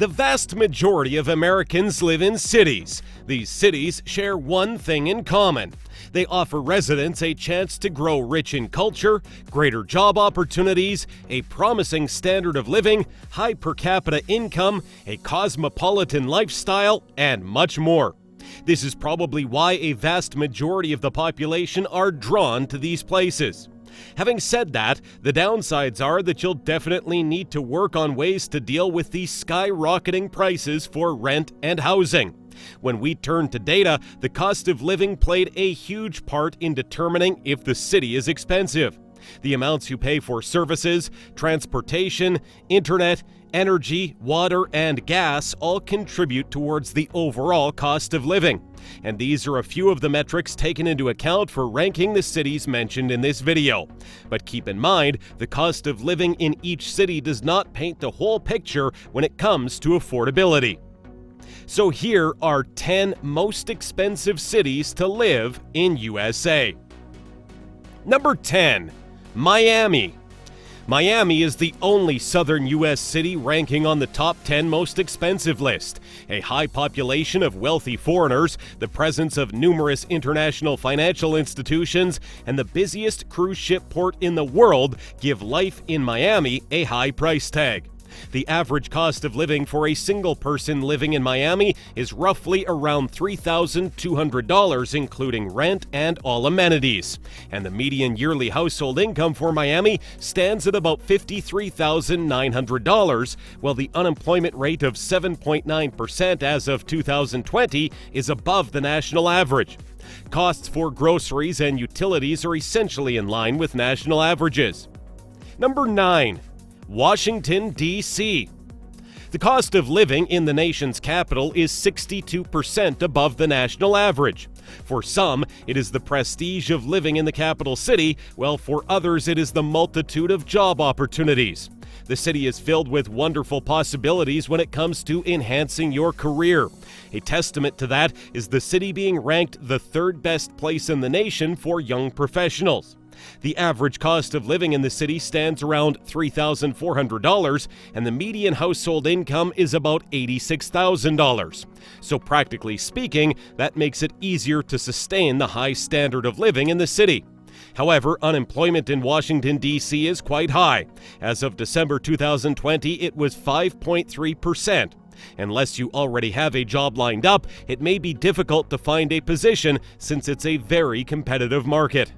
The vast majority of Americans live in cities. These cities share one thing in common. They offer residents a chance to grow rich in culture, greater job opportunities, a promising standard of living, high per capita income, a cosmopolitan lifestyle, and much more. This is probably why a vast majority of the population are drawn to these places. Having said that, the downsides are that you'll definitely need to work on ways to deal with the skyrocketing prices for rent and housing. When we turned to data, the cost of living played a huge part in determining if the city is expensive. The amounts you pay for services, transportation, internet, energy, water, and gas all contribute towards the overall cost of living. And these are a few of the metrics taken into account for ranking the cities mentioned in this video. But keep in mind, the cost of living in each city does not paint the whole picture when it comes to affordability. So here are 10 most expensive cities to live in USA. Number 10. Miami. Miami is the only southern U.S. city ranking on the top 10 most expensive list. A high population of wealthy foreigners, the presence of numerous international financial institutions, and the busiest cruise ship port in the world give life in Miami a high price tag. The average cost of living for a single person living in Miami is roughly around $3,200, including rent and all amenities. And the median yearly household income for Miami stands at about $53,900, while the unemployment rate of 7.9% as of 2020 is above the national average. Costs for groceries and utilities are essentially in line with national averages. Number 9. Washington, D.C. The cost of living in the nation's capital is 62% above the national average. For some, it is the prestige of living in the capital city, while for others it is the multitude of job opportunities. The city is filled with wonderful possibilities when it comes to enhancing your career. A testament to that is the city being ranked the third best place in the nation for young professionals. The average cost of living in the city stands around $3,400, and the median household income is about $86,000. So practically speaking, that makes it easier to sustain the high standard of living in the city. However, unemployment in Washington, D.C. is quite high. As of December 2020, it was 5.3%. Unless you already have a job lined up, it may be difficult to find a position since it's a very competitive market.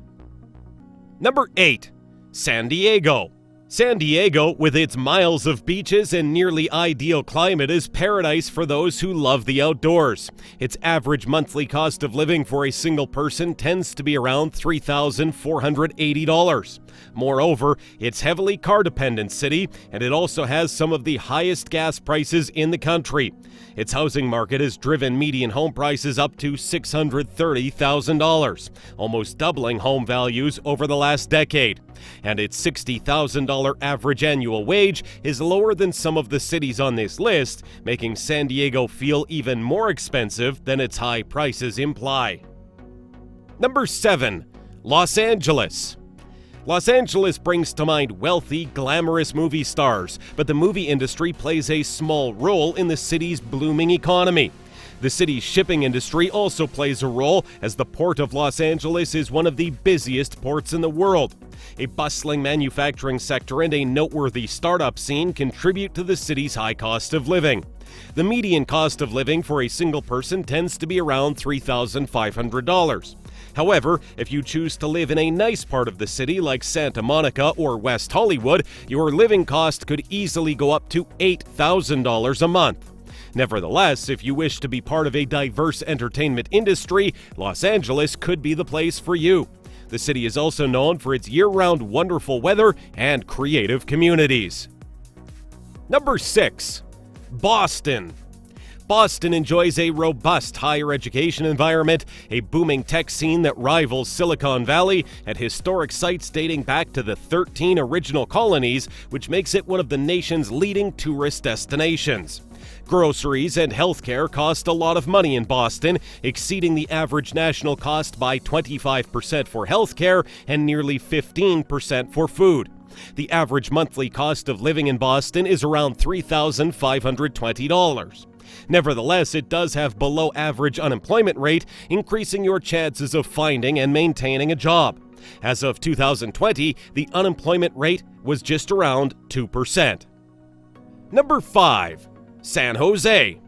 Number 8. San Diego. San Diego, with its miles of beaches and nearly ideal climate, is paradise for those who love the outdoors. Its average monthly cost of living for a single person tends to be around $3,480. Moreover, it's heavily car-dependent city, and it also has some of the highest gas prices in the country. Its housing market has driven median home prices up to $630,000, almost doubling home values over the last decade. And its $60,000 average annual wage is lower than some of the cities on this list, making San Diego feel even more expensive than its high prices imply. Number 7. Los Angeles. Los Angeles brings to mind wealthy, glamorous movie stars, but the movie industry plays a small role in the city's blooming economy. The city's shipping industry also plays a role, as the Port of Los Angeles is one of the busiest ports in the world. A bustling manufacturing sector and a noteworthy startup scene contribute to the city's high cost of living. The median cost of living for a single person tends to be around $3,500. However, if you choose to live in a nice part of the city like Santa Monica or West Hollywood, your living cost could easily go up to $8,000 a month. Nevertheless, if you wish to be part of a diverse entertainment industry, Los Angeles could be the place for you. The city is also known for its year-round wonderful weather and creative communities. Number 6. Boston. Boston enjoys a robust higher education environment, a booming tech scene that rivals Silicon Valley, and historic sites dating back to the 13 original colonies, which makes it one of the nation's leading tourist destinations. Groceries and healthcare cost a lot of money in Boston, exceeding the average national cost by 25% for healthcare and nearly 15% for food. The average monthly cost of living in Boston is around $3,520. Nevertheless, it does have below average unemployment rate, increasing your chances of finding and maintaining a job. As of 2020, the unemployment rate was just around 2%. Number 5. San Jose.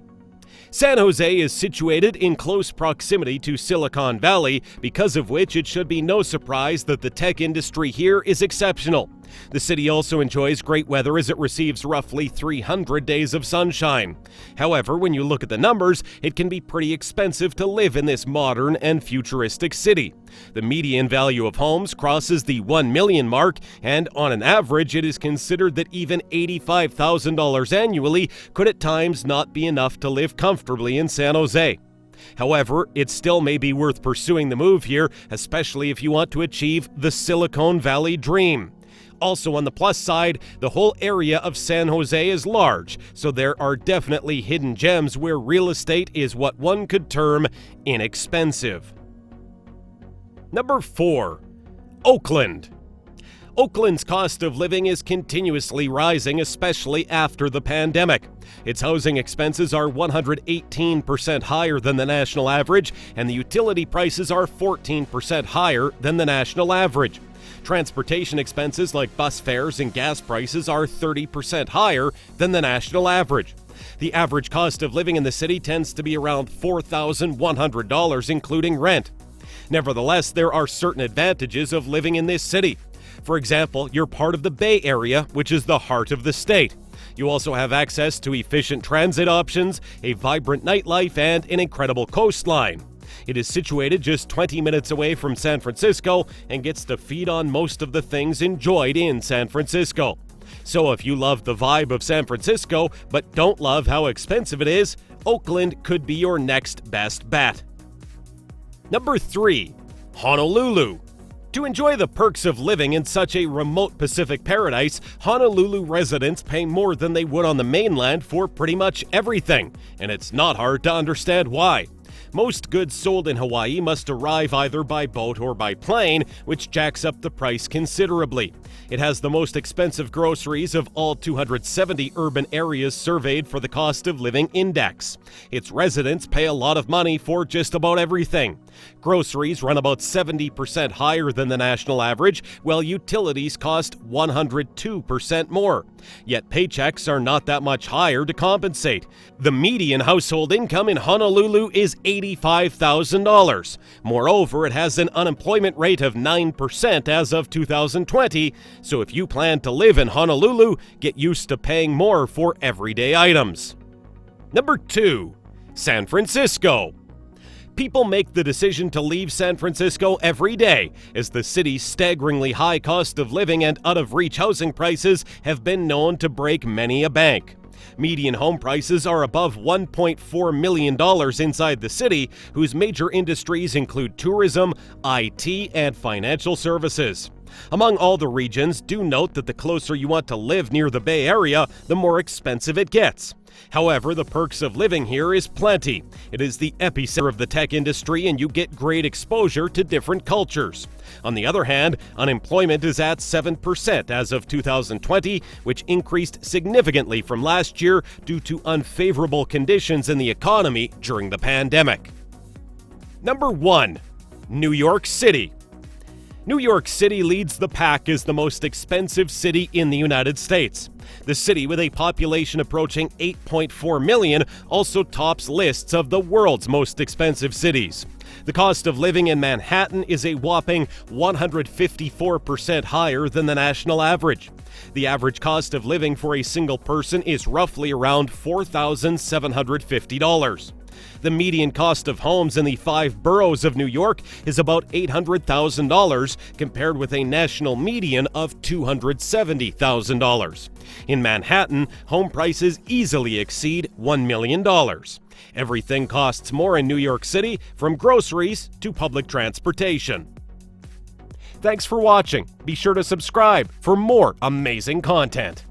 San Jose is situated in close proximity to Silicon Valley, because of which it should be no surprise that the tech industry here is exceptional. The city also enjoys great weather as it receives roughly 300 days of sunshine. However, when you look at the numbers, it can be pretty expensive to live in this modern and futuristic city. The median value of homes crosses the $1 million mark, and on an average, it is considered that even $85,000 annually could at times not be enough to live comfortably in San Jose. However, it still may be worth pursuing the move here, especially if you want to achieve the Silicon Valley dream. Also, on the plus side, the whole area of San Jose is large, so there are definitely hidden gems where real estate is what one could term inexpensive. Number 4. Oakland. Oakland's cost of living is continuously rising, especially after the pandemic. Its housing expenses are 118% higher than the national average, and the utility prices are 14% higher than the national average. Transportation expenses like bus fares and gas prices are 30% higher than the national average. The average cost of living in the city tends to be around $4,100, including rent. Nevertheless, there are certain advantages of living in this city. For example, you're part of the Bay Area, which is the heart of the state. You also have access to efficient transit options, a vibrant nightlife, and an incredible coastline. It is situated just 20 minutes away from San Francisco and gets to feed on most of the things enjoyed in San Francisco. So if you love the vibe of San Francisco but don't love how expensive it is, Oakland could be your next best bet. Number 3. Honolulu. To enjoy the perks of living in such a remote Pacific paradise, Honolulu residents pay more than they would on the mainland for pretty much everything, and it's not hard to understand why. Most goods sold in Hawaii must arrive either by boat or by plane, which jacks up the price considerably. It has the most expensive groceries of all 270 urban areas surveyed for the cost of living index. Its residents pay a lot of money for just about everything. Groceries run about 70% higher than the national average, while utilities cost 102% more. Yet paychecks are not that much higher to compensate. The median household income in Honolulu is $85,000. Moreover, it has an unemployment rate of 9% as of 2020, so if you plan to live in Honolulu, get used to paying more for everyday items. Number 2. San Francisco. People make the decision to leave San Francisco every day, as the city's staggeringly high cost of living and out-of-reach housing prices have been known to break many a bank. Median home prices are above $1.4 million inside the city, whose major industries include tourism, IT, and financial services. Among all the regions, do note that the closer you want to live near the Bay Area, the more expensive it gets. However, the perks of living here is plenty. It is the epicenter of the tech industry, and you get great exposure to different cultures. On the other hand, unemployment is at 7% as of 2020, which increased significantly from last year due to unfavorable conditions in the economy during the pandemic. Number 1. New York City. New York City leads the pack as the most expensive city in the United States. The city, with a population approaching 8.4 million, also tops lists of the world's most expensive cities. The cost of living in Manhattan is a whopping 154% higher than the national average. The average cost of living for a single person is roughly around $4,750. The median cost of homes in the 5 boroughs of New York is about $800,000, compared with a national median of $270,000. In Manhattan, home prices easily exceed $1 million. Everything costs more in New York City, from groceries to public transportation. Thanks for watching. Be sure to subscribe for more amazing content.